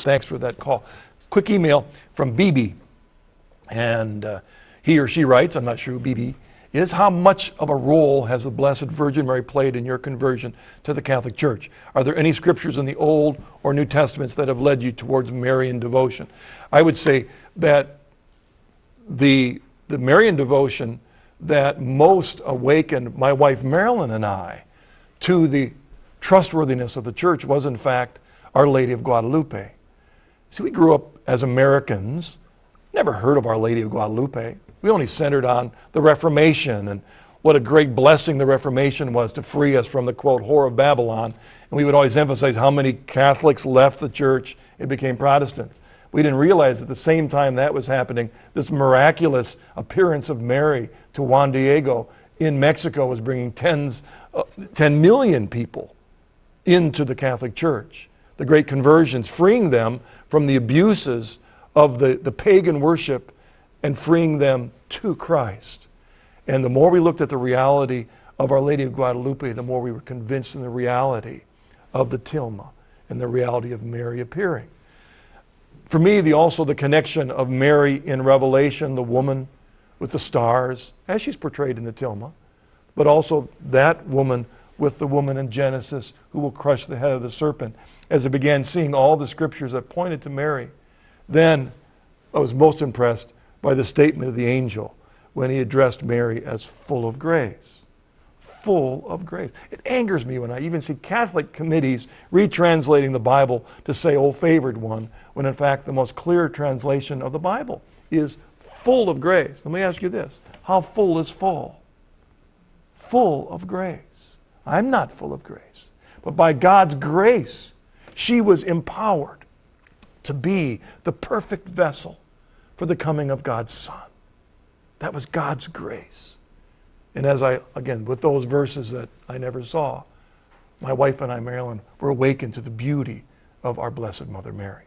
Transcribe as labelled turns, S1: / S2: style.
S1: Thanks for that call. Quick email from BB. And he or she writes, I'm not sure who BB is, how much of a role has the Blessed Virgin Mary played in your conversion to the Catholic Church? Are there any scriptures in the Old or New Testaments that have led you towards Marian devotion? I would say that the Marian devotion that most awakened my wife Marilyn and I to the trustworthiness of the church was in fact Our Lady of Guadalupe. See, we grew up as Americans, never heard of Our Lady of Guadalupe. We only centered on the Reformation and what a great blessing the Reformation was to free us from the, quote, whore of Babylon. And we would always emphasize how many Catholics left the church and became Protestants. We didn't realize at the same time that was happening, this miraculous appearance of Mary to Juan Diego in Mexico was bringing 10 million people into the Catholic Church. The great conversions, freeing them from the abuses of the pagan worship and freeing them to Christ. And the more we looked at the reality of Our Lady of Guadalupe, the more we were convinced in the reality of the tilma and the reality of Mary appearing. For me, also the connection of Mary in Revelation, the woman with the stars, as she's portrayed in the tilma, but also that woman with the woman in Genesis who will crush the head of the serpent. As I began seeing all the scriptures that pointed to Mary, then I was most impressed by the statement of the angel when he addressed Mary as full of grace. Full of grace. It angers me when I even see Catholic committees retranslating the Bible to say, "Oh, favored one," when in fact the most clear translation of the Bible is full of grace. Let me ask you this. How full is full? Full of grace. I'm not full of grace. But by God's grace, she was empowered to be the perfect vessel for the coming of God's Son. That was God's grace. And as again, with those verses that I never saw, my wife and I, Marilyn, were awakened to the beauty of our Blessed Mother Mary.